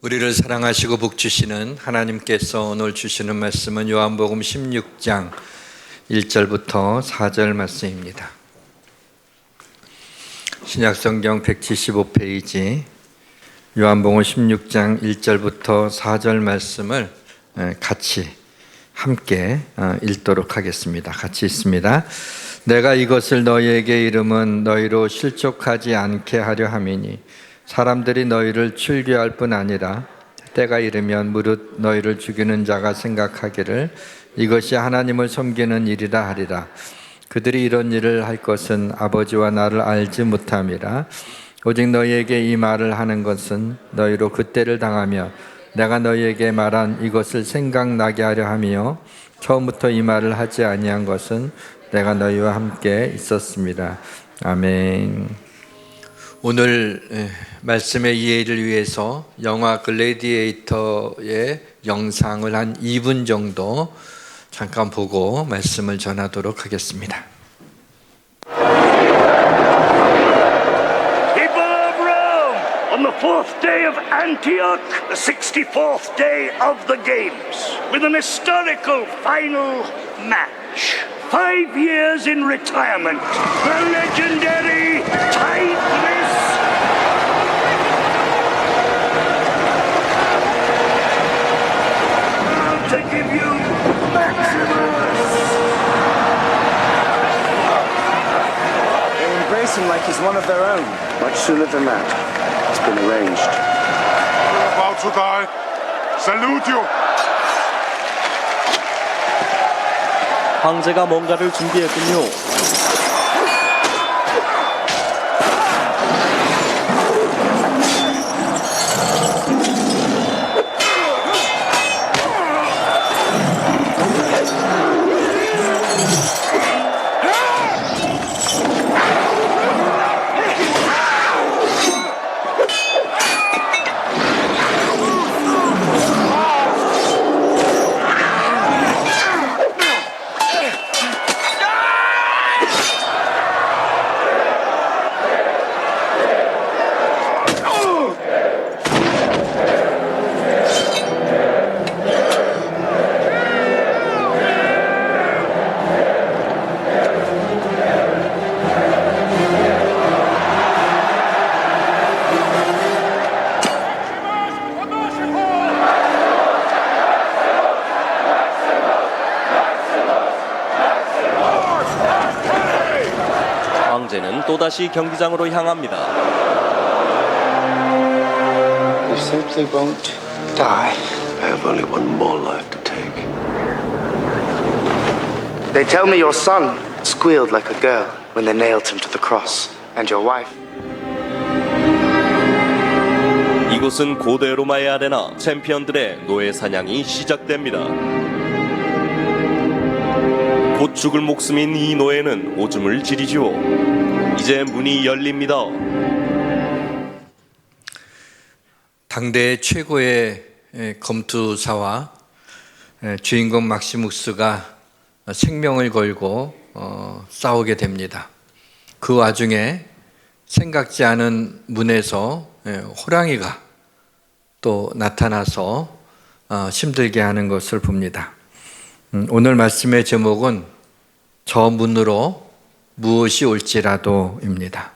우리를 사랑하시고 복 주시는 하나님께서 오늘 주시는 말씀은 요한복음 16장 1절부터 4절 말씀입니다. 신약성경 175페이지 요한복음 16장 1절부터 4절 말씀을 같이 함께 읽도록 하겠습니다. 같이 읽습니다. 내가 이것을 너희에게 이름은 너희로 실족하지 않게 하려 함이니 사람들이 너희를 출교할 뿐 아니라 때가 이르면 무릇 너희를 죽이는 자가 생각하기를 이것이 하나님을 섬기는 일이라 하리라. 그들이 이런 일을 할 것은 아버지와 나를 알지 못함이라. 오직 너희에게 이 말을 하는 것은 너희로 그때를 당하며 내가 너희에게 말한 이것을 생각나게 하려 하며 처음부터 이 말을 하지 아니한 것은 내가 너희와 함께 있었습니다. 아멘. 오늘 말씀의 이해를 위해서 영화 글래디에이터의 영상을 한 2분 정도 잠깐 보고 말씀을 전하도록 하겠습니다. People of Rome, on the 4th day of Antioch, the 64th day of the Games, with an historical final match. 5 years in retirement, the legendary Tigress now to give you Maximus. They embrace him like he's one of their own. Much sooner than that. It's been arranged. You're about to die. Salute you. 황제가 뭔가를 준비했군요. 황제는 또다시 경기장으로 향합니다. You simply won't die. I have only one more life to take. They tell me your son squealed like a girl when they nailed him to the cross. And your wife. 이곳은 고대 로마의 아레나, 챔피언들의 노예 사냥이 시작됩니다. 곧 죽을 목숨인 이 노예는 오줌을 지리지요. 이제 문이 열립니다. 당대 최고의 검투사와 주인공 막시무스가 생명을 걸고 싸우게 됩니다. 그 와중에 생각지 않은 문에서 호랑이가 또 나타나서 힘들게 하는 것을 봅니다. 오늘 말씀의 제목은 저 문으로 무엇이 올지라도입니다.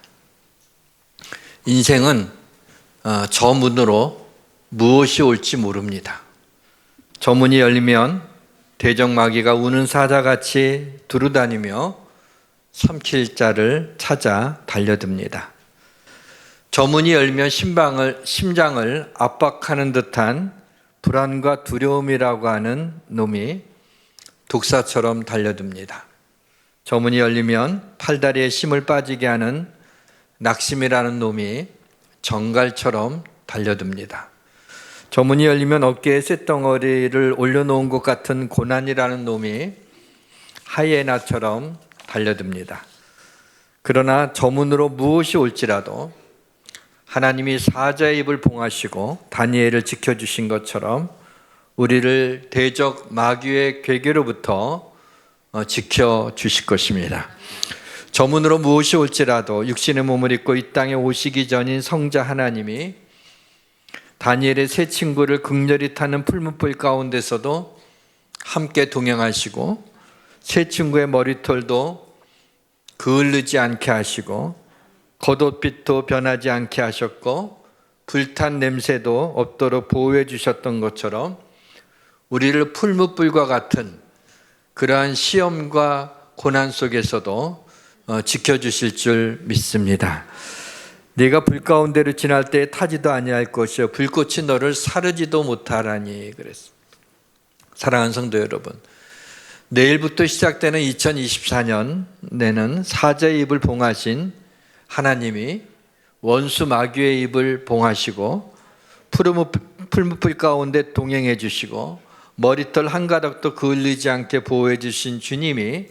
인생은 저 문으로 무엇이 올지 모릅니다. 저 문이 열리면 대적마귀가 우는 사자같이 두루다니며 삼킬 자를 찾아 달려듭니다. 저 문이 열면 심장을 압박하는 듯한 불안과 두려움이라고 하는 놈이 독사처럼 달려듭니다. 저 문이 열리면 팔다리에 힘을 빠지게 하는 낙심이라는 놈이 정갈처럼 달려듭니다. 저 문이 열리면 어깨에 쇳덩어리를 올려놓은 것 같은 고난이라는 놈이 하이에나처럼 달려듭니다. 그러나 저 문으로 무엇이 올지라도 하나님이 사자의 입을 봉하시고 다니엘을 지켜주신 것처럼 우리를 대적 마귀의 괴계로부터 지켜주실 것입니다. 저 문으로 무엇이 올지라도 육신의 몸을 입고 이 땅에 오시기 전인 성자 하나님이 다니엘의 세 친구를 극렬히 타는 풀무불 가운데서도 함께 동행하시고 세 친구의 머리털도 그을르지 않게 하시고 겉옷빛도 변하지 않게 하셨고 불탄 냄새도 없도록 보호해 주셨던 것처럼 우리를 풀무불과 같은 그러한 시험과 고난 속에서도 지켜주실 줄 믿습니다. 네가 불 가운데로 지날 때에 타지도 아니할 것이요 불꽃이 너를 사르지도 못하라니 그랬습니다. 사랑하는 성도 여러분, 내일부터 시작되는 2024년에는 사자의 입을 봉하신 하나님이 원수 마귀의 입을 봉하시고 풀무불 가운데 동행해 주시고 머리털 한 가닥도 그을리지 않게 보호해 주신 주님이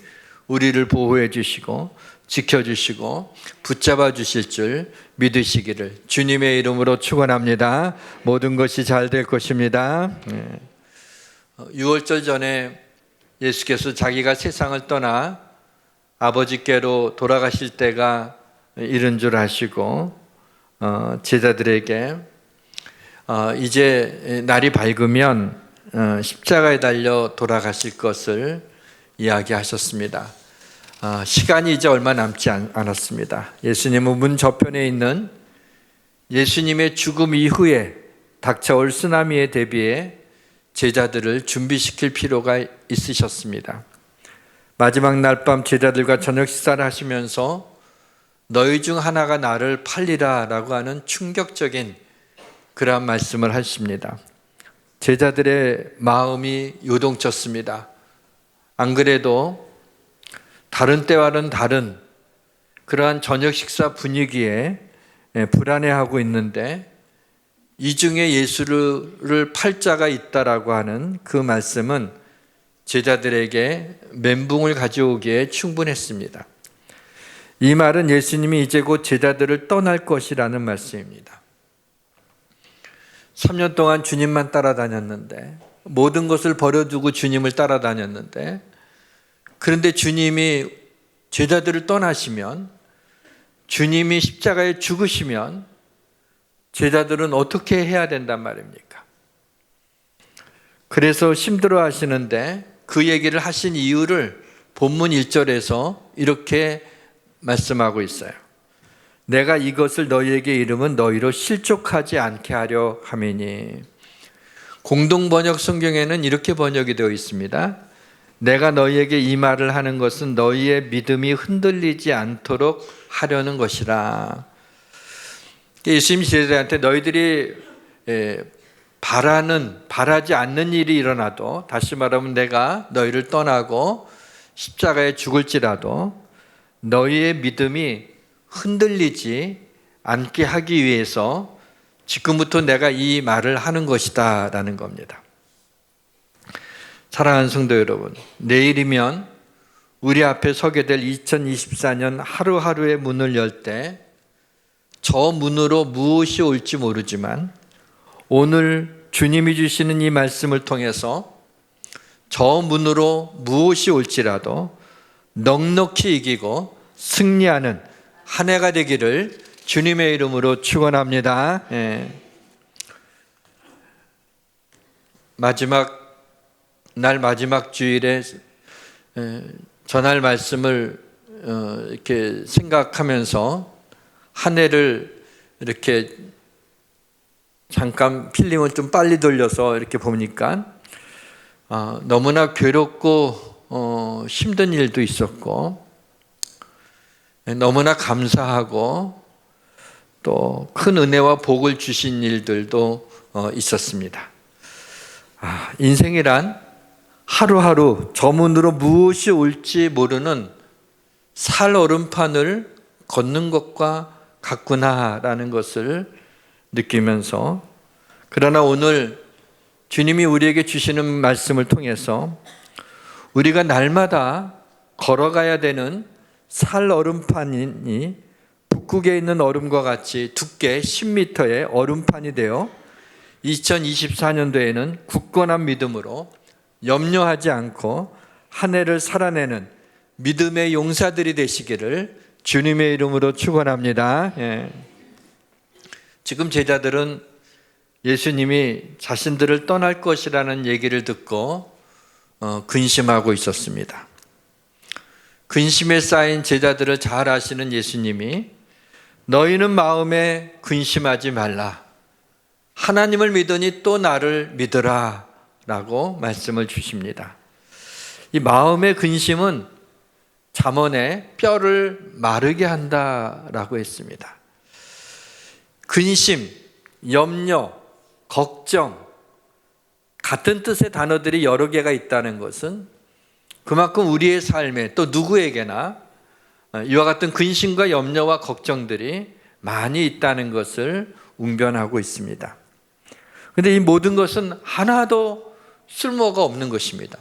우리를 보호해 주시고 지켜주시고 붙잡아 주실 줄 믿으시기를 주님의 이름으로 축원합니다. 모든 것이 잘 될 것입니다. 6월절 전에 예수께서 자기가 세상을 떠나 아버지께로 돌아가실 때가 이른 줄 아시고 제자들에게 이제 날이 밝으면 십자가에 달려 돌아가실 것을 이야기하셨습니다. 시간이 이제 얼마 남지 않았습니다. 예수님은 문 저편에 있는 예수님의 죽음 이후에 닥쳐올 쓰나미에 대비해 제자들을 준비시킬 필요가 있으셨습니다. 마지막 날 밤 제자들과 저녁 식사를 하시면서 너희 중 하나가 나를 팔리라 라고 하는 충격적인 그러한 말씀을 하십니다. 제자들의 마음이 요동쳤습니다. 안 그래도 다른 때와는 다른 그러한 저녁 식사 분위기에 불안해하고 있는데 이 중에 예수를 팔 자가 있다라고 하는 그 말씀은 제자들에게 멘붕을 가져오기에 충분했습니다. 이 말은 예수님이 이제 곧 제자들을 떠날 것이라는 말씀입니다. 3년 동안 주님만 따라다녔는데 모든 것을 버려두고 주님을 따라다녔는데 그런데 주님이 제자들을 떠나시면 주님이 십자가에 죽으시면 제자들은 어떻게 해야 된단 말입니까? 그래서 힘들어 하시는데 그 얘기를 하신 이유를 본문 1절에서 이렇게 말씀하고 있어요. 내가 이것을 너희에게 이름은 너희로 실족하지 않게 하려 함이니. 공동번역 성경에는 이렇게 번역이 되어 있습니다. 내가 너희에게 이 말을 하는 것은 너희의 믿음이 흔들리지 않도록 하려는 것이라. 예수님이 제자들한테 너희들이 바라지 않는 일이 일어나도, 다시 말하면 내가 너희를 떠나고 십자가에 죽을지라도 너희의 믿음이 흔들리지 않게 하기 위해서 지금부터 내가 이 말을 하는 것이다 라는 겁니다. 사랑하는 성도 여러분, 내일이면 우리 앞에 서게 될 2024년 하루하루의 문을 열 때 저 문으로 무엇이 올지 모르지만 오늘 주님이 주시는 이 말씀을 통해서 저 문으로 무엇이 올지라도 넉넉히 이기고 승리하는 한 해가 되기를 주님의 이름으로 축원합니다. 마지막 주일에 전할 말씀을 이렇게 생각하면서 한 해를 이렇게 잠깐 필름을 좀 빨리 돌려서 이렇게 보니까 너무나 괴롭고 힘든 일도 있었고 너무나 감사하고 또 큰 은혜와 복을 주신 일들도 있었습니다. 인생이란 하루하루 저 문으로 무엇이 올지 모르는 살 얼음판을 걷는 것과 같구나라는 것을 느끼면서, 그러나 오늘 주님이 우리에게 주시는 말씀을 통해서 우리가 날마다 걸어가야 되는 살 얼음판이 북극에 있는 얼음과 같이 두께 10m의 얼음판이 되어 2024년도에는 굳건한 믿음으로 염려하지 않고 한 해를 살아내는 믿음의 용사들이 되시기를 주님의 이름으로 축원합니다. 지금 제자들은 예수님이 자신들을 떠날 것이라는 얘기를 듣고 근심하고 있었습니다. 근심에 쌓인 제자들을 잘 아시는 예수님이 너희는 마음에 근심하지 말라. 하나님을 믿으니 또 나를 믿으라 라고 말씀을 주십니다. 이 마음의 근심은 잠언에 뼈를 마르게 한다라고 했습니다. 근심, 염려, 걱정 같은 뜻의 단어들이 여러 개가 있다는 것은 그만큼 우리의 삶에 또 누구에게나 이와 같은 근심과 염려와 걱정들이 많이 있다는 것을 웅변하고 있습니다. 그런데 이 모든 것은 하나도 쓸모가 없는 것입니다.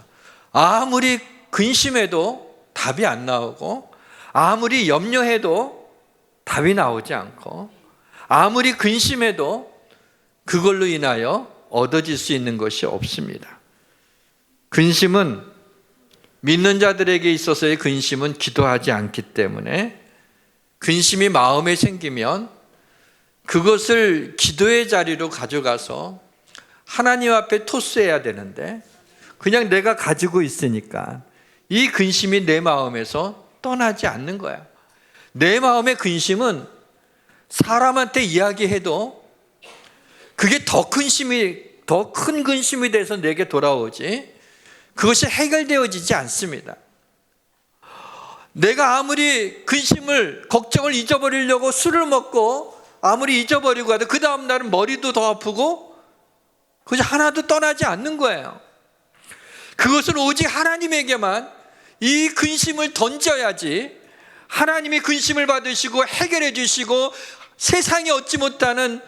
아무리 근심해도 답이 안 나오고, 아무리 염려해도 답이 나오지 않고, 아무리 근심해도 그걸로 인하여 얻어질 수 있는 것이 없습니다. 근심은, 믿는 자들에게 있어서의 근심은 기도하지 않기 때문에 근심이 마음에 생기면 그것을 기도의 자리로 가져가서 하나님 앞에 토스해야 되는데, 그냥 내가 가지고 있으니까 이 근심이 내 마음에서 떠나지 않는 거야. 내 마음의 근심은 사람한테 이야기해도 그게 더 큰 근심이 돼서 내게 돌아오지, 그것이 해결되어지지 않습니다. 내가 아무리 근심을, 걱정을 잊어버리려고 술을 먹고 아무리 잊어버리고 가도 그 다음 날은 머리도 더 아프고 그것이 하나도 떠나지 않는 거예요. 그것을 오직 하나님에게만 이 근심을 던져야지 하나님이 근심을 받으시고 해결해 주시고 세상이 얻지 못하는,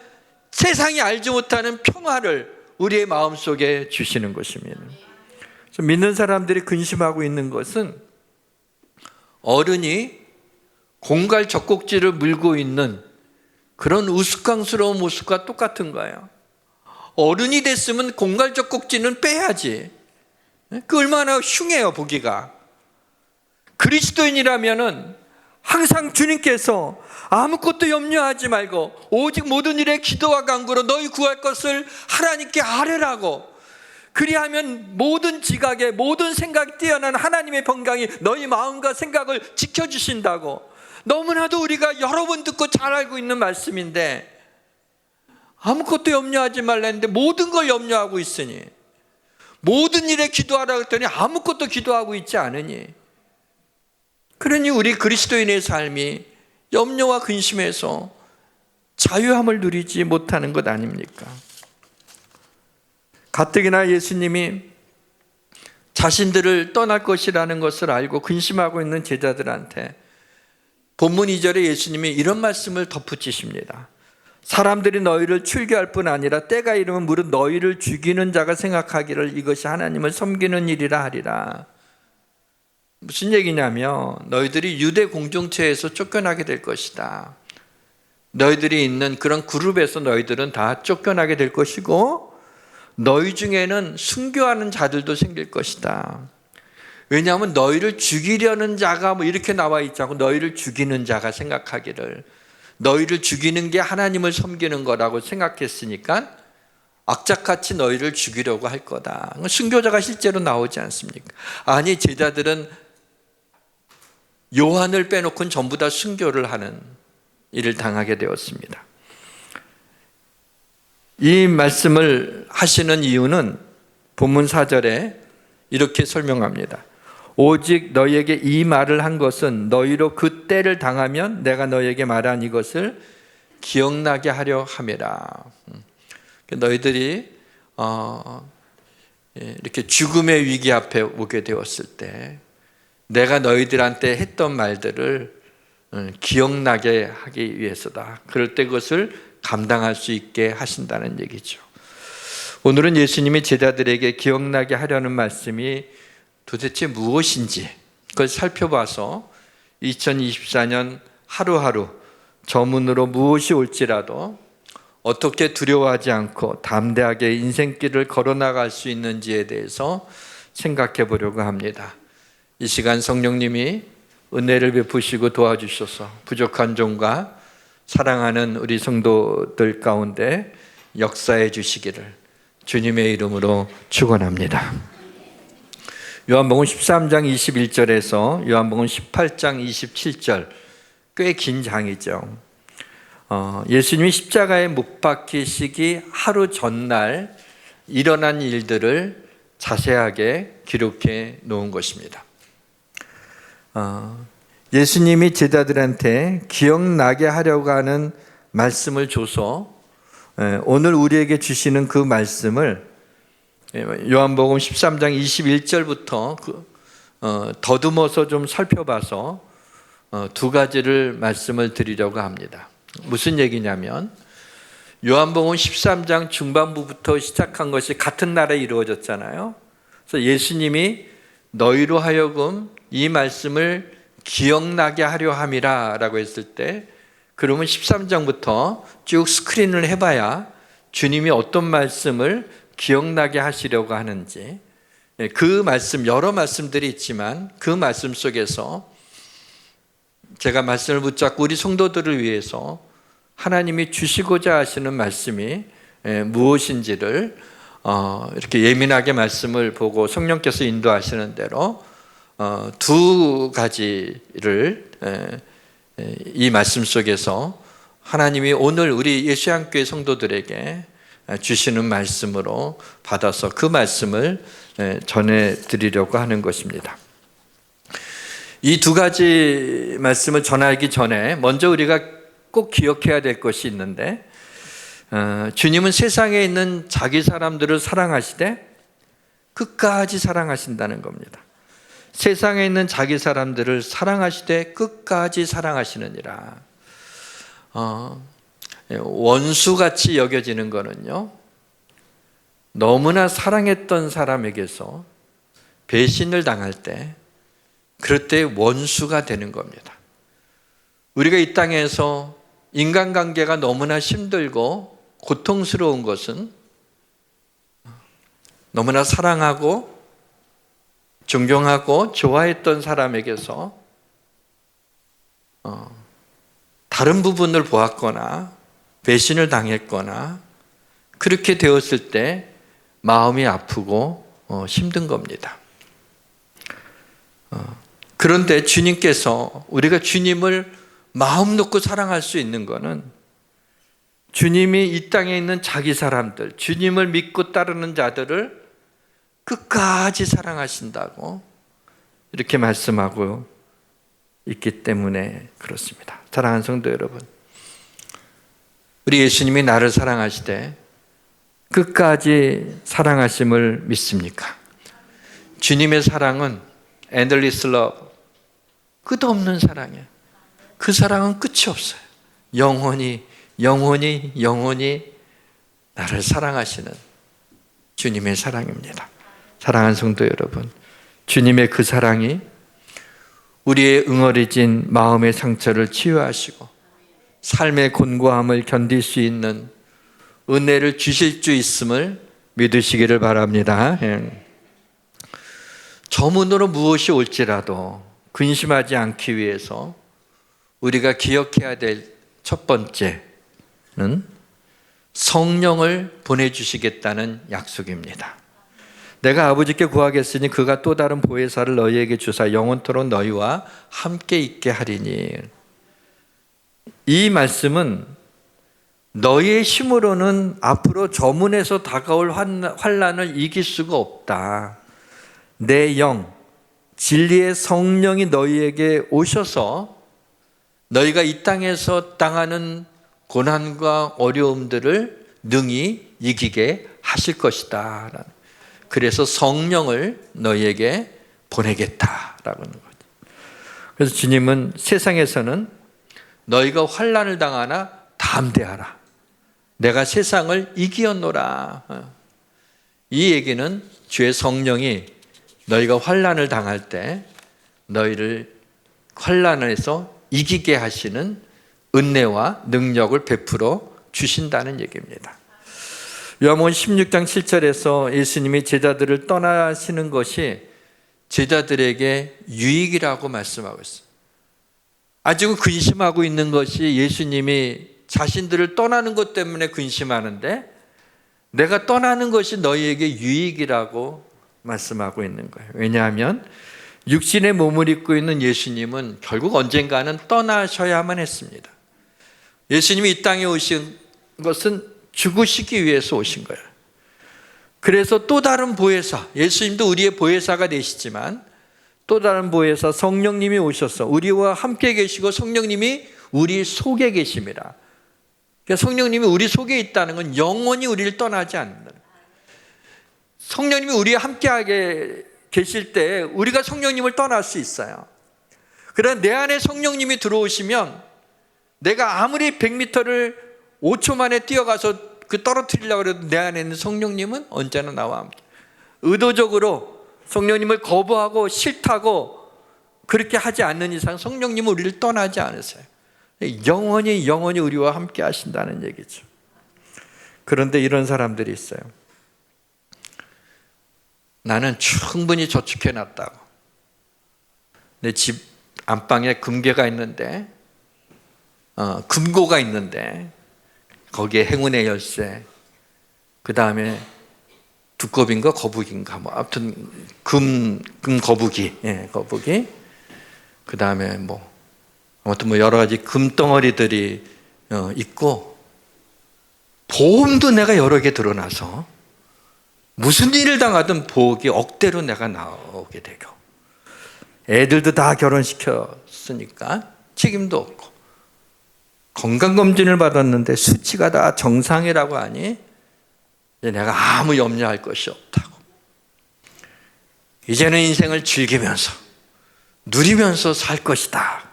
세상이 알지 못하는 평화를 우리의 마음속에 주시는 것입니다. 믿는 사람들이 근심하고 있는 것은 어른이 공갈 젖꼭지를 물고 있는 그런 우스꽝스러운 모습과 똑같은 거예요. 어른이 됐으면 공갈 젖꼭지는 빼야지. 그 얼마나 흉해요, 보기가. 그리스도인이라면은 항상 주님께서 아무것도 염려하지 말고 오직 모든 일에 기도와 간구로 너희 구할 것을 하나님께 아뢰라고, 그리하면 모든 지각에 모든 생각이 뛰어난 하나님의 평강이 너희 마음과 생각을 지켜주신다고, 너무나도 우리가 여러 번 듣고 잘 알고 있는 말씀인데 아무것도 염려하지 말라는데 모든 걸 염려하고 있으니, 모든 일에 기도하라고 했더니 아무것도 기도하고 있지 않으니, 그러니 우리 그리스도인의 삶이 염려와 근심에서 자유함을 누리지 못하는 것 아닙니까? 가뜩이나 예수님이 자신들을 떠날 것이라는 것을 알고 근심하고 있는 제자들한테 본문 2절에 예수님이 이런 말씀을 덧붙이십니다. 사람들이 너희를 출교할 뿐 아니라 때가 이르면 무릇 너희를 죽이는 자가 생각하기를 이것이 하나님을 섬기는 일이라 하리라. 무슨 얘기냐면 너희들이 유대 공동체에서 쫓겨나게 될 것이다. 너희들이 있는 그런 그룹에서 너희들은 다 쫓겨나게 될 것이고 너희 중에는 순교하는 자들도 생길 것이다. 왜냐하면 너희를 죽이려는 자가 뭐 이렇게 나와 있지 않고 너희를 죽이는 자가 생각하기를, 너희를 죽이는 게 하나님을 섬기는 거라고 생각했으니까 악착같이 너희를 죽이려고 할 거다. 순교자가 실제로 나오지 않습니까? 아니, 제자들은 요한을 빼놓고는 전부 다 순교를 하는 일을 당하게 되었습니다. 이 말씀을 하시는 이유는 본문 4절에 이렇게 설명합니다. 오직 너희에게 이 말을 한 것은 너희로 그 때를 당하면 내가 너희에게 말한 이것을 기억나게 하려 함이라. 너희들이 이렇게 죽음의 위기 앞에 오게 되었을 때 내가 너희들한테 했던 말들을 기억나게 하기 위해서다. 그럴 때 그것을 감당할 수 있게 하신다는 얘기죠. 오늘은 예수님이 제자들에게 기억나게 하려는 말씀이 도대체 무엇인지 그걸 살펴봐서 2024년 하루하루 저문으로 무엇이 올지라도 어떻게 두려워하지 않고 담대하게 인생길을 걸어나갈 수 있는지에 대해서 생각해 보려고 합니다. 이 시간 성령님이 은혜를 베푸시고 도와주셔서 부족한 종과 사랑하는 우리 성도들 가운데 역사해 주시기를 주님의 이름으로 축원합니다. 요한복음 13장 21절에서 요한복음 18장 27절, 꽤 긴 장이죠. 예수님이 십자가에 못 박히시기 하루 전날 일어난 일들을 자세하게 기록해 놓은 것입니다. 예수님이 제자들한테 기억나게 하려고 하는 말씀을 줘서 오늘 우리에게 주시는 그 말씀을 요한복음 13장 21절부터 더듬어서 좀 살펴봐서 두 가지를 말씀을 드리려고 합니다. 무슨 얘기냐면 요한복음 13장 중반부부터 시작한 것이 같은 날에 이루어졌잖아요. 그래서 예수님이 너희로 하여금 이 말씀을 기억나게 하려 함이라 라고 했을 때, 그러면 13장부터 쭉 스크린을 해봐야 주님이 어떤 말씀을 기억나게 하시려고 하는지, 그 말씀, 여러 말씀들이 있지만 그 말씀 속에서 제가 말씀을 붙잡고 우리 성도들을 위해서 하나님이 주시고자 하시는 말씀이 무엇인지를 이렇게 예민하게 말씀을 보고 성령께서 인도하시는 대로 두 가지를 이 말씀 속에서 하나님이 오늘 우리 예수양교회 성도들에게 주시는 말씀으로 받아서 그 말씀을 전해드리려고 하는 것입니다. 이 두 가지 말씀을 전하기 전에 먼저 우리가 꼭 기억해야 될 것이 있는데, 주님은 세상에 있는 자기 사람들을 사랑하시되 끝까지 사랑하신다는 겁니다. 세상에 있는 자기 사람들을 사랑하시되 끝까지 사랑하시느니라. 원수같이 여겨지는 거는요, 너무나 사랑했던 사람에게서 배신을 당할 때, 그럴 때 원수가 되는 겁니다. 우리가 이 땅에서 인간관계가 너무나 힘들고 고통스러운 것은 너무나 사랑하고 존경하고 좋아했던 사람에게서 다른 부분을 보았거나 배신을 당했거나 그렇게 되었을 때 마음이 아프고 힘든 겁니다. 그런데 주님께서, 우리가 주님을 마음 놓고 사랑할 수 있는 것은 주님이 이 땅에 있는 자기 사람들, 주님을 믿고 따르는 자들을 끝까지 사랑하신다고 이렇게 말씀하고 있기 때문에 그렇습니다. 사랑하는 성도 여러분, 우리 예수님이 나를 사랑하시되 끝까지 사랑하심을 믿습니까? 주님의 사랑은 endless love, 끝없는 사랑이에요. 그 사랑은 끝이 없어요. 영원히 나를 사랑하시는 주님의 사랑입니다. 사랑하는 성도 여러분, 주님의 그 사랑이 우리의 응어리진 마음의 상처를 치유하시고 삶의 곤고함을 견딜 수 있는 은혜를 주실 수 있음을 믿으시기를 바랍니다. 저문으로 무엇이 올지라도 근심하지 않기 위해서 우리가 기억해야 될 첫 번째는 성령을 보내주시겠다는 약속입니다. 내가 아버지께 구하겠으니 그가 또 다른 보혜사를 너희에게 주사 영원토록 너희와 함께 있게 하리니. 이 말씀은 너희의 힘으로는 앞으로 저문에서 다가올 환난을 이길 수가 없다. 내 영, 진리의 성령이 너희에게 오셔서 너희가 이 땅에서 당하는 고난과 어려움들을 능히 이기게 하실 것이다. 그래서 성령을 너희에게 보내겠다라고 하는 거죠. 그래서 주님은 세상에서는 너희가 환난을 당하나 담대하라. 내가 세상을 이기었노라. 이 얘기는 주의 성령이 너희가 환난을 당할 때 너희를 환난에서 이기게 하시는 은혜와 능력을 베풀어 주신다는 얘기입니다. 요한복음 16장 7절에서 예수님이 제자들을 떠나시는 것이 제자들에게 유익이라고 말씀하고 있어요. 아직은 근심하고 있는 것이 예수님이 자신들을 떠나는 것 때문에 근심하는데, 내가 떠나는 것이 너희에게 유익이라고 말씀하고 있는 거예요. 왜냐하면 육신의 몸을 입고 있는 예수님은 결국 언젠가는 떠나셔야만 했습니다. 예수님이 이 땅에 오신 것은 죽으시기 위해서 오신 거예요. 그래서 또 다른 보혜사, 예수님도 우리의 보혜사가 되시지만 또 다른 보혜사 성령님이 오셔서 우리와 함께 계시고 성령님이 우리 속에 계십니다. 그러니까 성령님이 우리 속에 있다는 건 영원히 우리를 떠나지 않는다. 성령님이 우리와 함께하게 계실 때 우리가 성령님을 떠날 수 있어요. 그러나 내 안에 성령님이 들어오시면 내가 아무리 100m를 5초 만에 뛰어가서 떨어뜨리려고 해도 내 안에 있는 성령님은 언제나 나와 함께. 의도적으로 성령님을 거부하고 싫다고 그렇게 하지 않는 이상 성령님은 우리를 떠나지 않으세요. 영원히 우리와 함께 하신다는 얘기죠. 그런데 이런 사람들이 있어요. 나는 충분히 저축해 놨다고. 내 집 안방에 금괴가 있는데, 금고가 있는데 거기에 행운의 열쇠, 그 다음에 두꺼비인가 거북인가 뭐 아무튼 금 거북이, 거북이, 그 다음에 뭐 아무튼 뭐 여러 가지 금덩어리들이 있고, 보험도 내가 여러 개 들어놔서 무슨 일을 당하든 보험이 억대로 내가 나오게 되고, 애들도 다 결혼시켰으니까 책임도 없고, 건강검진을 받았는데 수치가 다 정상이라고 하니 이제 내가 아무 염려할 것이 없다고. 이제는 인생을 즐기면서 누리면서 살 것이다.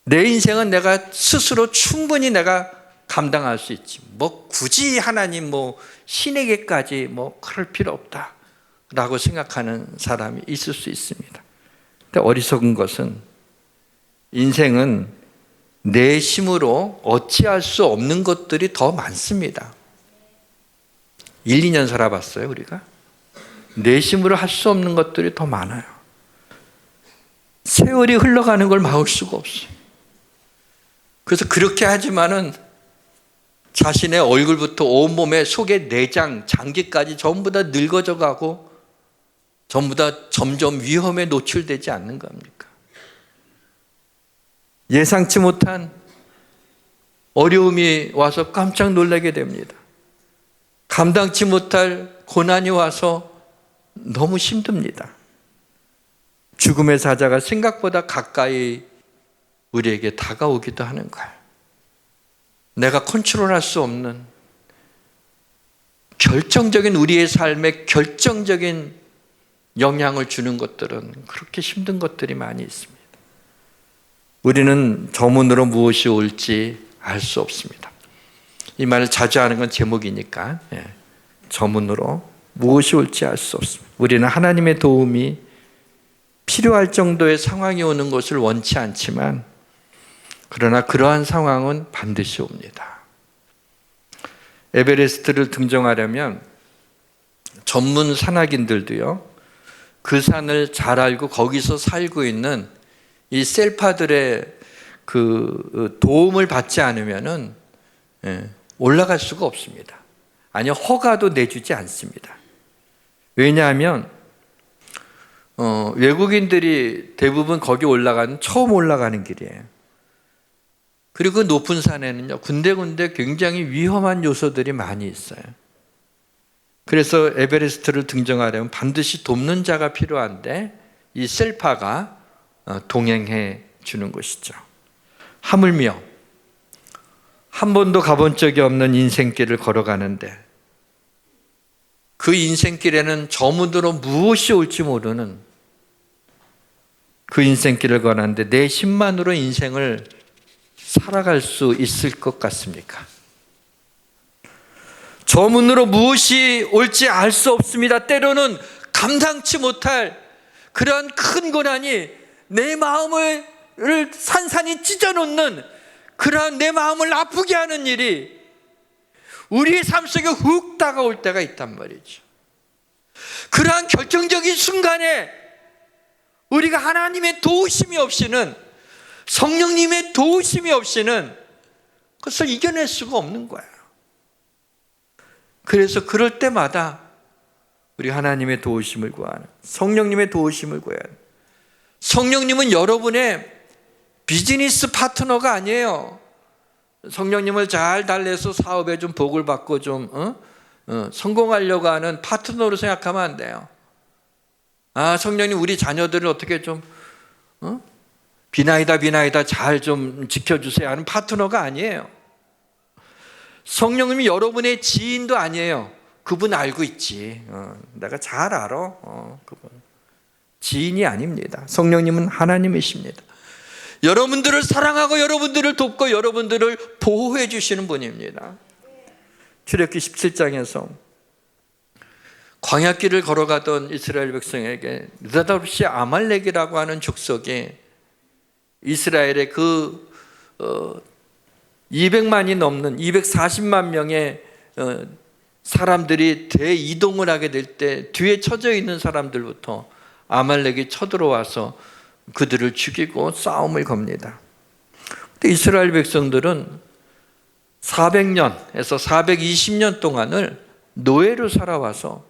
내 인생은 내가 스스로 충분히 내가 감당할 수 있지, 뭐 굳이 하나님 뭐 신에게까지 뭐 그럴 필요 없다 라고 생각하는 사람이 있을 수 있습니다. 근데 어리석은 것은 인생은 내 힘으로 어찌할 수 없는 것들이 더 많습니다. 1, 2년 살아봤어요 우리가? 내 힘으로 할 수 없는 것들이 더 많아요. 세월이 흘러가는 걸 막을 수가 없어요. 그래서 그렇게 하지만은 자신의 얼굴부터 온몸에 속의 내장, 장기까지 전부 다 늙어져 가고 전부 다 점점 위험에 노출되지 않는 겁니까? 예상치 못한 어려움이 와서 깜짝 놀라게 됩니다. 감당치 못할 고난이 와서 너무 힘듭니다. 죽음의 사자가 생각보다 가까이 우리에게 다가오기도 하는 거예요. 내가 컨트롤할 수 없는 결정적인 우리의 삶에 결정적인 영향을 주는 것들은 그렇게 힘든 것들이 많이 있습니다. 우리는 저 문으로 무엇이 올지 알 수 없습니다. 이 말을 자주 하는 건 제목이니까, 저 문으로 무엇이 올지 알 수 없습니다. 우리는 하나님의 도움이 필요할 정도의 상황이 오는 것을 원치 않지만, 그러나 그러한 상황은 반드시 옵니다. 에베레스트를 등정하려면 전문 산악인들도요, 그 산을 잘 알고 거기서 살고 있는 이 셀파들의 그 도움을 받지 않으면은 올라갈 수가 없습니다. 아니요, 허가도 내주지 않습니다. 왜냐하면 외국인들이 대부분 거기 올라가는 처음 올라가는 길이에요. 그리고 그 높은 산에는요, 군데군데 굉장히 위험한 요소들이 많이 있어요. 그래서 에베레스트를 등정하려면 반드시 돕는 자가 필요한데 이 셀파가 동행해 주는 것이죠. 하물며 한 번도 가본 적이 없는 인생길을 걸어가는데 그 인생길에는 저 문으로 무엇이 올지 모르는 그 인생길을 걸었는데 내 힘만으로 인생을 살아갈 수 있을 것 같습니까? 저 문으로 무엇이 올지 알 수 없습니다. 때로는 감당치 못할 그러한 큰 고난이 내 마음을 산산이 찢어놓는 그러한 내 마음을 아프게 하는 일이 우리의 삶 속에 훅 다가올 때가 있단 말이죠. 그러한 결정적인 순간에 우리가 하나님의 도우심이 없이는, 성령님의 도우심이 없이는 그것을 이겨낼 수가 없는 거예요. 그래서 그럴 때마다 우리 하나님의 도우심을 구하는, 성령님의 도우심을 구해야 해요. 성령님은 여러분의 비즈니스 파트너가 아니에요. 성령님을 잘 달래서 사업에 좀 복을 받고 좀 성공하려고 하는 파트너로 생각하면 안 돼요. 아, 성령님 우리 자녀들을 어떻게 좀 비나이다 잘 좀 지켜주세요 하는 파트너가 아니에요. 성령님이 여러분의 지인도 아니에요. 그분 알고 있지. 내가 잘 알아. 그분 지인이 아닙니다. 성령님은 하나님이십니다. 여러분들을 사랑하고 여러분들을 돕고 여러분들을 보호해 주시는 분입니다. 출애굽기 17장에서 광야길을 걸어가던 이스라엘 백성에게 느닷없이 아말렉이라고 하는 족속이 이스라엘의 그 200만이 넘는 240만 명의 사람들이 대이동을 하게 될 때 뒤에 처져 있는 사람들부터 아말렉이 쳐들어와서 그들을 죽이고 싸움을 겁니다. 근데 이스라엘 백성들은 400년에서 420년 동안을 노예로 살아와서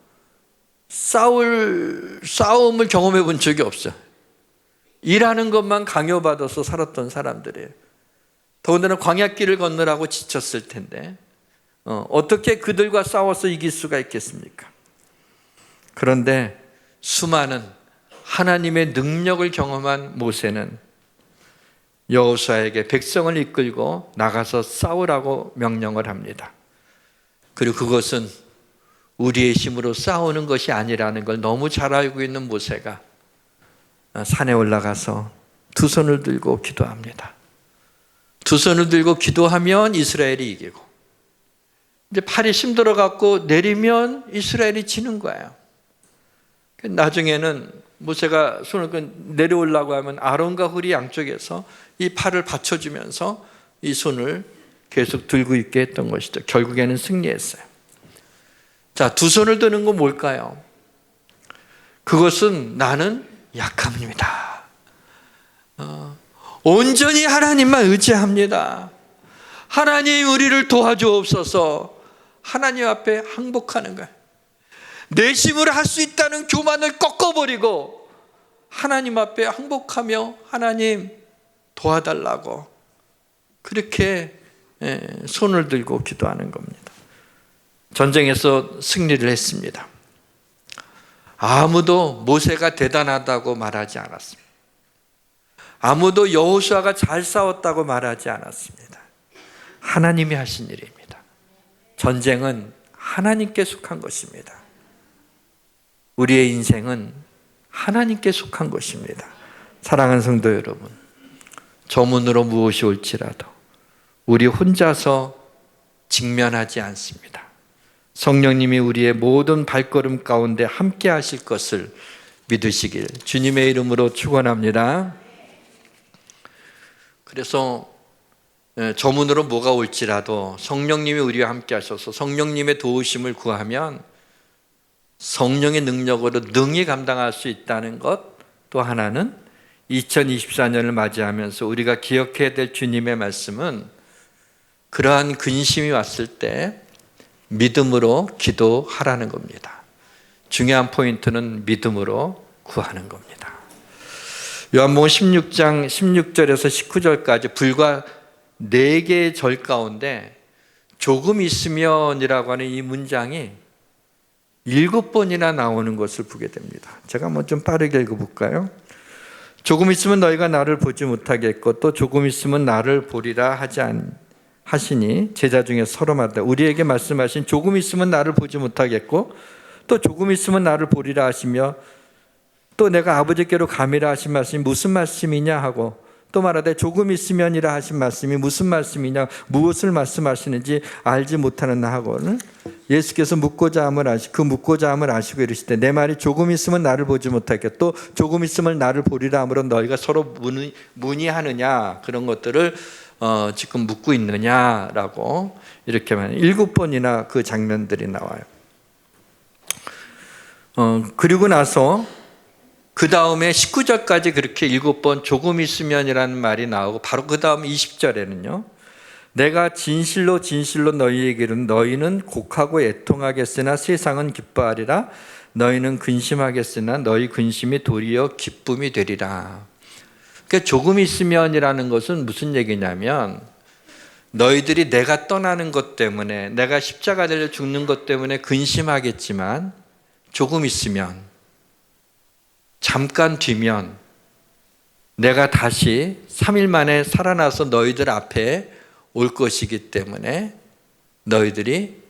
싸움을 경험해 본 적이 없어요. 일하는 것만 강요받아서 살았던 사람들이에요. 더군다나 광야길을 건너라고 지쳤을 텐데 어떻게 그들과 싸워서 이길 수가 있겠습니까? 그런데 수많은 하나님의 능력을 경험한 모세는 여호수아에게 백성을 이끌고 나가서 싸우라고 명령을 합니다. 그리고 그것은 우리의 힘으로 싸우는 것이 아니라는 걸 너무 잘 알고 있는 모세가 산에 올라가서 두 손을 들고 기도합니다. 두 손을 들고 기도하면 이스라엘이 이기고, 이제 팔이 힘들어갖고 내리면 이스라엘이 지는 거예요. 나중에는 모세가 손을 내려오려고 하면 아론과 훌이 양쪽에서 이 팔을 받쳐주면서 이 손을 계속 들고 있게 했던 것이죠. 결국에는 승리했어요. 자, 두 손을 드는 건 뭘까요? 그것은 나는 약합니다. 온전히 하나님만 의지합니다. 하나님 우리를 도와주옵소서. 하나님 앞에 항복하는 거예요. 내 힘으로 할 수 있다는 교만을 꺾어버리고 하나님 앞에 항복하며 하나님 도와달라고 그렇게 손을 들고 기도하는 겁니다. 전쟁에서 승리를 했습니다. 아무도 모세가 대단하다고 말하지 않았습니다. 아무도 여호수아가 잘 싸웠다고 말하지 않았습니다. 하나님이 하신 일입니다. 전쟁은 하나님께 속한 것입니다. 우리의 인생은 하나님께 속한 것입니다. 사랑하는 성도 여러분, 저문으로 무엇이 올지라도 우리 혼자서 직면하지 않습니다. 성령님이 우리의 모든 발걸음 가운데 함께 하실 것을 믿으시길 주님의 이름으로 축원합니다. 그래서 저문으로 뭐가 올지라도 성령님이 우리와 함께 하셔서 성령님의 도우심을 구하면 성령의 능력으로 능히 감당할 수 있다는 것, 또 하나는 2024년을 맞이하면서 우리가 기억해야 될 주님의 말씀은 그러한 근심이 왔을 때 믿음으로 기도하라는 겁니다. 중요한 포인트는 믿음으로 구하는 겁니다. 요한복음 16장 16절에서 19절까지 불과 4개의 절 가운데 조금 있으면이라고 하는 이 문장이 7번이나 나오는 것을 보게 됩니다. 제가 한번 좀 빠르게 읽어볼까요? 조금 있으면 너희가 나를 보지 못하겠고 또 조금 있으면 나를 보리라 하시니 제자 중에 서로 말하되 우리에게 말씀하신 조금 있으면 나를 보지 못하겠고 또 조금 있으면 나를 보리라 하시며 또 내가 아버지께로 가미라 하신 말씀이 무슨 말씀이냐 하고 또 말하되 조금 있으면이라 하신 말씀이 무슨 말씀이냐, 무엇을 말씀하시는지 알지 못하는 나 하고는 예수께서 묻고자 함을 아시고 이르시되 내 말이 조금 있으면 나를 보지 못하겠고 또 조금 있으면 나를 보리라 하므로 너희가 서로 문의하느냐, 그런 것들을 지금 묻고 있느냐라고 이렇게 말해요. 7번이나 그 장면들이 나와요. 그리고 나서 그 다음에 19절까지 그렇게 7번 조금 있으면이라는 말이 나오고 바로 그 다음 20절에는요 내가 진실로 진실로 너희에게 이르노니 너희는 곡하고 애통하겠으나 세상은 기뻐하리라. 너희는 근심하겠으나 너희 근심이 도리어 기쁨이 되리라. 그러니까 조금 있으면이라는 것은 무슨 얘기냐면 너희들이 내가 떠나는 것 때문에 내가 십자가 달려 죽는 것 때문에 근심하겠지만 조금 있으면 잠깐 뒤면 내가 다시 3일 만에 살아나서 너희들 앞에 올 것이기 때문에 너희들이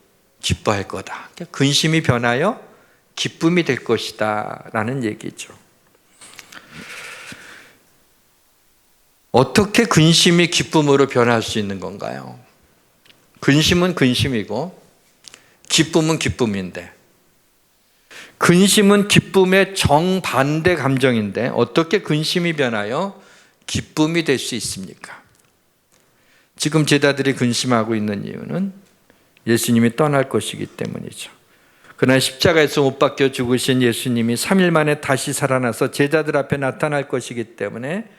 기뻐할 거다. 근심이 변하여 기쁨이 될 것이다 라는 얘기죠. 어떻게 근심이 기쁨으로 변할 수 있는 건가요? 근심은 근심이고 기쁨은 기쁨인데 근심은 기쁨의 정반대 감정인데 어떻게 근심이 변하여 기쁨이 될 수 있습니까? 지금 제자들이 근심하고 있는 이유는 예수님이 떠날 것이기 때문이죠. 그러나 십자가에서 못 박혀 죽으신 예수님이 3일 만에 다시 살아나서 제자들 앞에 나타날 것이기 때문에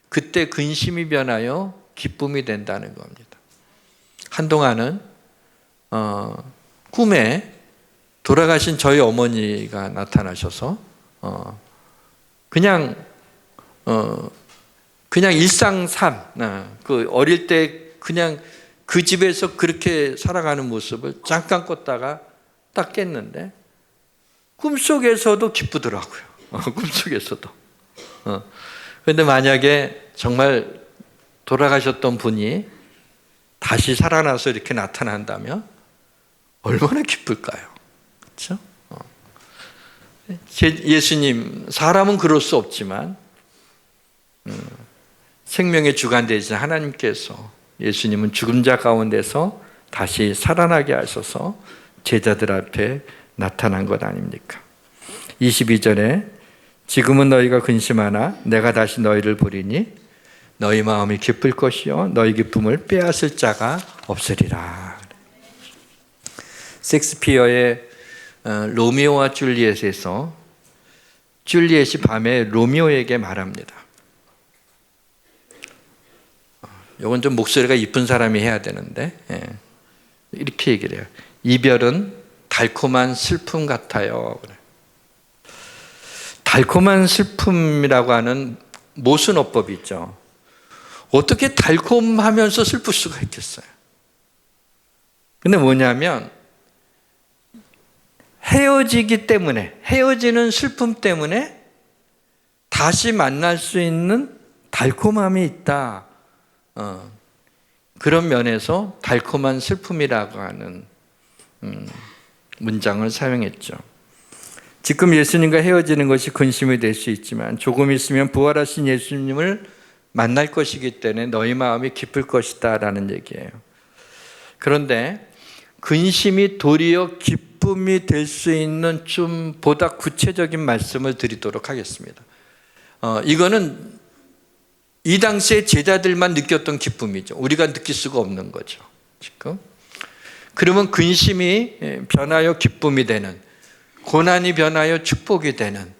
그때 근심이 변하여 기쁨이 된다는 겁니다. 한동안은 꿈에 돌아가신 저희 어머니가 나타나셔서 그냥 일상 삶, 그 어릴 때 그냥 그 집에서 그렇게 살아가는 모습을 잠깐 꿨다가 딱 깼는데 꿈속에서도 기쁘더라고요. 꿈속에서도. 그런데 만약에 정말 돌아가셨던 분이 다시 살아나서 이렇게 나타난다면 얼마나 기쁠까요? 그렇죠? 예수님, 사람은 그럴 수 없지만 생명의 주관 되신 하나님께서 예수님은 죽은 자 가운데서 다시 살아나게 하셔서 제자들 앞에 나타난 것 아닙니까? 22절에 지금은 너희가 근심하나 내가 다시 너희를 보리니 너희 마음이 기쁠 것이요 너희 기쁨을 빼앗을 자가 없으리라. 셰익스피어의 로미오와 줄리엣에서 줄리엣이 밤에 로미오에게 말합니다. 이건 좀 목소리가 이쁜 사람이 해야 되는데 이렇게 얘기를 해요. 이별은 달콤한 슬픔 같아요. 달콤한 슬픔이라고 하는 모순어법이 있죠. 어떻게 달콤하면서 슬플 수가 있겠어요? 근데 뭐냐면 헤어지기 때문에, 헤어지는 슬픔 때문에 다시 만날 수 있는 달콤함이 있다. 그런 면에서 달콤한 슬픔이라고 하는 문장을 사용했죠. 지금 예수님과 헤어지는 것이 근심이 될 수 있지만 조금 있으면 부활하신 예수님을 만날 것이기 때문에 너희 마음이 기쁠 것이다 라는 얘기예요. 그런데 근심이 도리어 기쁨이 될 수 있는 좀 보다 구체적인 말씀을 드리도록 하겠습니다. 이거는 이 당시에 제자들만 느꼈던 기쁨이죠. 우리가 느낄 수가 없는 거죠. 지금. 그러면 근심이 변하여 기쁨이 되는, 고난이 변하여 축복이 되는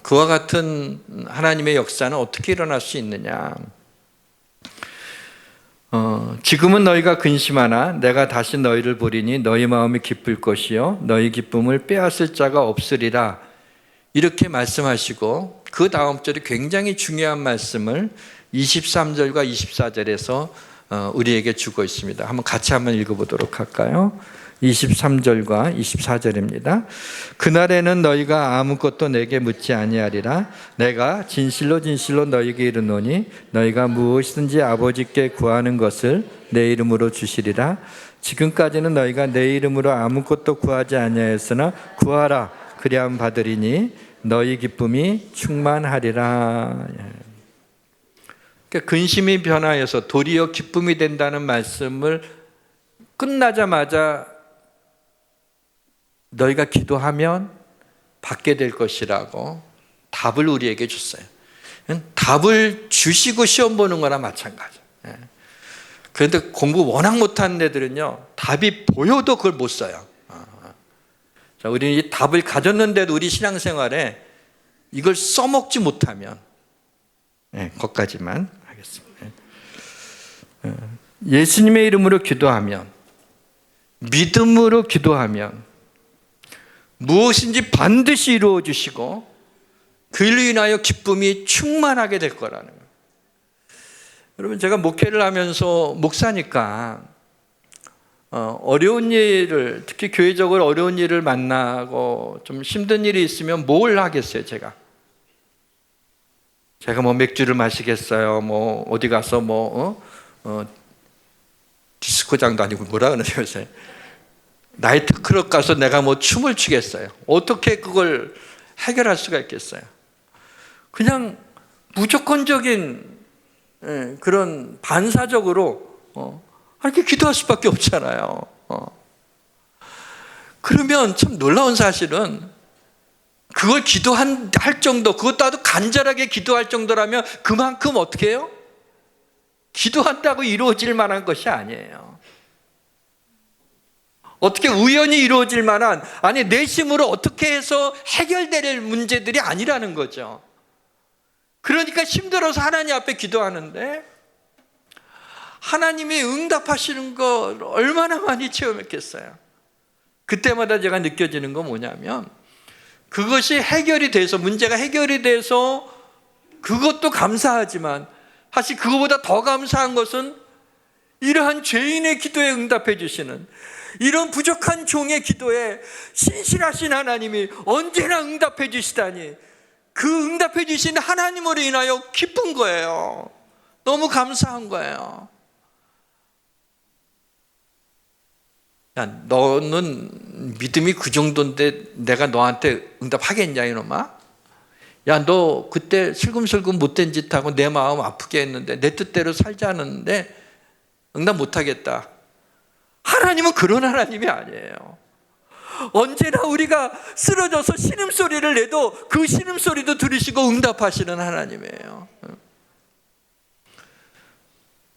그와 같은 하나님의 역사는 어떻게 일어날 수 있느냐? 지금은 너희가 근심하나 내가 다시 너희를 보리니 너희 마음이 기쁠 것이요 너희 기쁨을 빼앗을 자가 없으리라. 이렇게 말씀하시고 그 다음 절에 굉장히 중요한 말씀을 23절과 24절에서 우리에게 주고 있습니다. 한번 같이 한번 읽어보도록 할까요? 23절과 24절입니다. 그날에는 너희가 아무것도 내게 묻지 아니하리라. 내가 진실로 진실로 너희에게 이르노니 너희가 무엇이든지 아버지께 구하는 것을 내 이름으로 주시리라. 지금까지는 너희가 내 이름으로 아무것도 구하지 아니하였으나 구하라 그리하면 받으리니 너희 기쁨이 충만하리라. 그러니까 근심이 변화해서 도리어 기쁨이 된다는 말씀을 끝나자마자 너희가 기도하면 받게 될 것이라고 답을 우리에게 줬어요. 답을 주시고 시험 보는 거나 마찬가지. 그런데 공부 워낙 못하는 애들은요, 답이 보여도 그걸 못 써요. 자, 우리는 이 답을 가졌는데도 우리 신앙생활에 이걸 써먹지 못하면, 거기까지만 하겠습니다. 예수님의 이름으로 기도하면, 믿음으로 기도하면 무엇인지 반드시 이루어 주시고 그일로 인하여 기쁨이 충만하게 될 거라는 거예요. 여러분, 제가 목회를 하면서 목사니까 어려운 일을, 특히 교회적으로 어려운 일을 만나고 좀 힘든 일이 있으면 뭘 하겠어요? 제가 뭐 맥주를 마시겠어요? 뭐 어디 가서 디스코장도 아니고 뭐라 그러죠 요새, 나이트 클럽 가서 내가 뭐 춤을 추겠어요? 어떻게 그걸 해결할 수가 있겠어요? 그냥 무조건적인 그런 반사적으로 이렇게 기도할 수밖에 없잖아요. 그러면 참 놀라운 사실은 그걸 할 정도, 그것도 아주 간절하게 기도할 정도라면 그만큼 어떻게 해요? 기도한다고 이루어질 만한 것이 아니에요. 어떻게 우연히 이루어질 만한, 아니 내심으로 어떻게 해서 해결될 문제들이 아니라는 거죠. 그러니까 힘들어서 하나님 앞에 기도하는데 하나님이 응답하시는 걸 얼마나 많이 체험했겠어요. 그때마다 제가 느껴지는 건 뭐냐면, 그것이 해결이 돼서, 문제가 해결이 돼서 그것도 감사하지만 사실 그거보다 더 감사한 것은 이러한 죄인의 기도에 응답해 주시는, 이런 부족한 종의 기도에 신실하신 하나님이 언제나 응답해 주시다니, 그 응답해 주신 하나님으로 인하여 기쁜 거예요. 너무 감사한 거예요. 야, 너는 믿음이 그 정도인데 내가 너한테 응답하겠냐 이놈아? 야, 너 그때 슬금슬금 못된 짓 하고 내 마음 아프게 했는데, 내 뜻대로 살자는데 응답 못하겠다. 하나님은 그런 하나님이 아니에요. 언제나 우리가 쓰러져서 신음소리를 내도 그 신음소리도 들으시고 응답하시는 하나님이에요.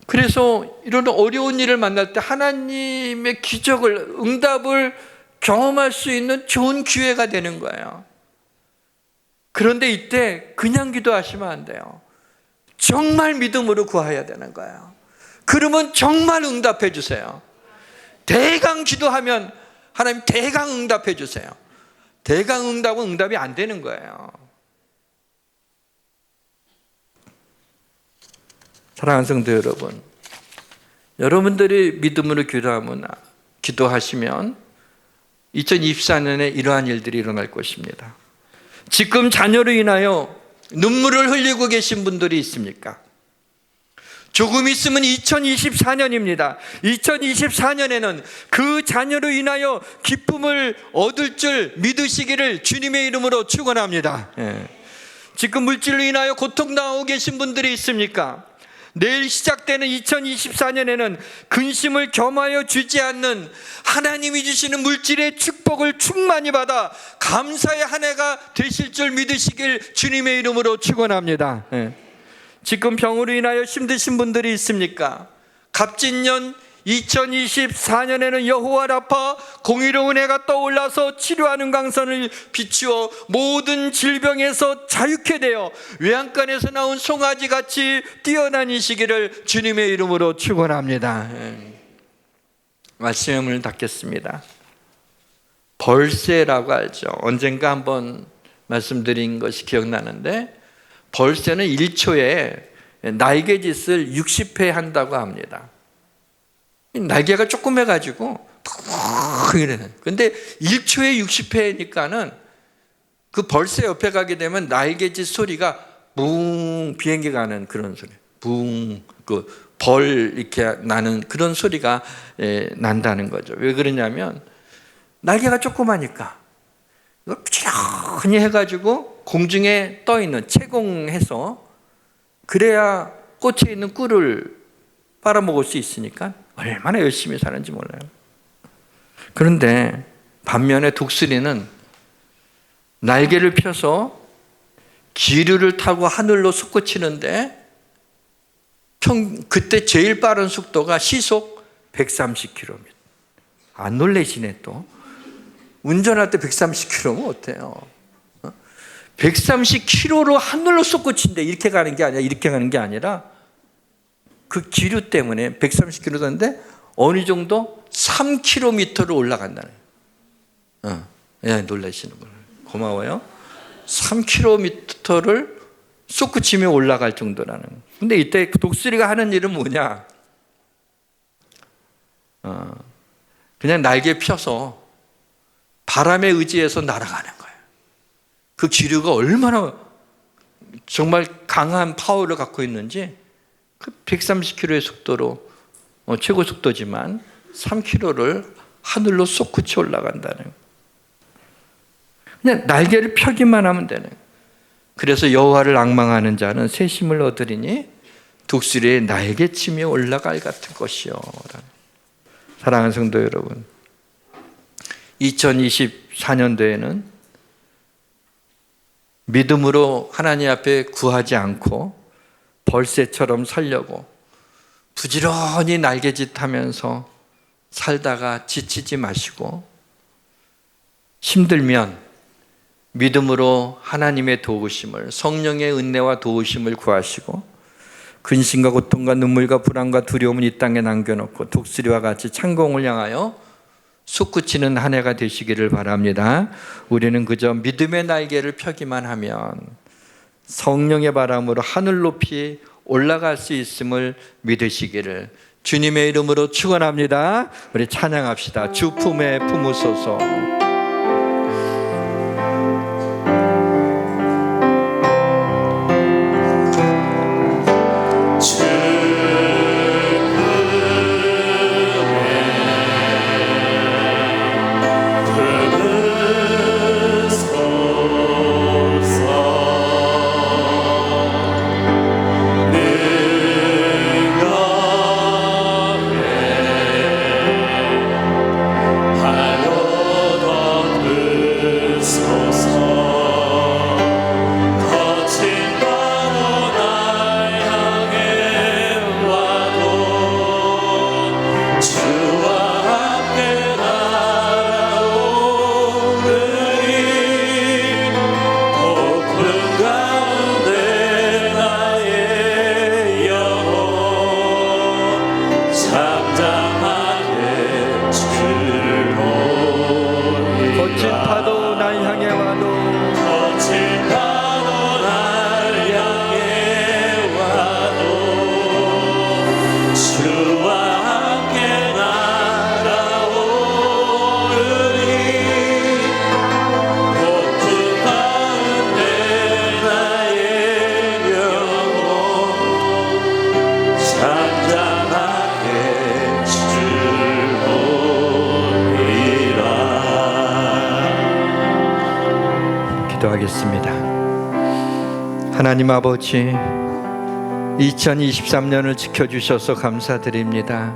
그래서 이런 어려운 일을 만날 때 하나님의 기적을, 응답을 경험할 수 있는 좋은 기회가 되는 거예요. 그런데 이때 그냥 기도하시면 안 돼요. 정말 믿음으로 구해야 되는 거예요. 그러면 정말 응답해 주세요. 대강 기도하면 하나님 대강 응답해 주세요. 대강 응답은 응답이 안 되는 거예요. 사랑하는 성도 여러분, 여러분들이 믿음으로 기도하시면 2024년에 이러한 일들이 일어날 것입니다. 지금 자녀로 인하여 눈물을 흘리고 계신 분들이 있습니까? 조금 있으면 2024년입니다. 2024년에는 그 자녀로 인하여 기쁨을 얻을 줄 믿으시기를 주님의 이름으로 축원합니다. 지금 물질로 인하여 고통당하고 계신 분들이 있습니까? 내일 시작되는 2024년에는 근심을 겸하여 주지 않는 하나님이 주시는 물질의 축복을 충만히 받아 감사의 한 해가 되실 줄 믿으시길 주님의 이름으로 축원합니다. 지금 병으로 인하여 힘드신 분들이 있습니까? 갑진년 2024년에는 여호와 라파 공의로운 해가 떠올라서 치료하는 강선을 비추어 모든 질병에서 자유케 되어 외양간에서 나온 송아지같이 뛰어다니시기를 주님의 이름으로 축원합니다. 말씀을 닫겠습니다. 벌새라고 알죠? 언젠가 한번 말씀드린 것이 기억나는데, 벌새는 1초에 날개짓을 60회 한다고 합니다. 날개가 조금 해가지고 이러는. 근데 1초에 60회니까는 그 벌새 옆에 가게 되면 날개짓 소리가 붕, 비행기 가는 그런 소리, 붕, 그 벌 이렇게 나는 그런 소리가 난다는 거죠. 왜 그러냐면 날개가 조그마니까 이걸 부지런히 해가지고 공중에 떠 있는, 채공해서 그래야 꽃에 있는 꿀을 빨아먹을 수 있으니까 얼마나 열심히 사는지 몰라요. 그런데 반면에 독수리는 날개를 펴서 기류를 타고 하늘로 솟구치는데 그때 제일 빠른 속도가 시속 130km. 안 놀래시네 또. 운전할 때 130km면 어때요? 130km로 하늘로 솟구친데 이렇게 가는 게 아니라 이렇게 가는 게 아니라 그 기류 때문에 130km인데 어느 정도 3km를 올라간다는 거예요. 놀라시는 분 고마워요. 3km를 솟구치며 올라갈 정도라는 거예요. 근데 이때 독수리가 하는 일은 뭐냐? 그냥 날개 펴서 바람에 의지해서 날아가는 거예요. 그 기류가 얼마나 정말 강한 파워를 갖고 있는지 그 130km의 속도로 최고 속도지만 3km를 하늘로 솟구쳐 올라간다는 거예요. 그냥 날개를 펴기만 하면 되는 거예요. 그래서 여호와를 앙망하는 자는 새 힘을 얻으리니 독수리의 날개치며 올라갈 같은 것이요. 사랑하는 성도 여러분, 2024년도에는 믿음으로 하나님 앞에 구하지 않고 벌새처럼 살려고 부지런히 날개짓하면서 살다가 지치지 마시고 힘들면 믿음으로 하나님의 도우심을, 성령의 은혜와 도우심을 구하시고 근심과 고통과 눈물과 불안과 두려움은 이 땅에 남겨놓고 독수리와 같이 창공을 향하여 솟구치는 한 해가 되시기를 바랍니다. 우리는 그저 믿음의 날개를 펴기만 하면 성령의 바람으로 하늘 높이 올라갈 수 있음을 믿으시기를 주님의 이름으로 축원합니다. 우리 찬양합시다. 주 품에 품으소서. 기도하겠습니다. 하나님 아버지, 2023년을 지켜주셔서 감사드립니다.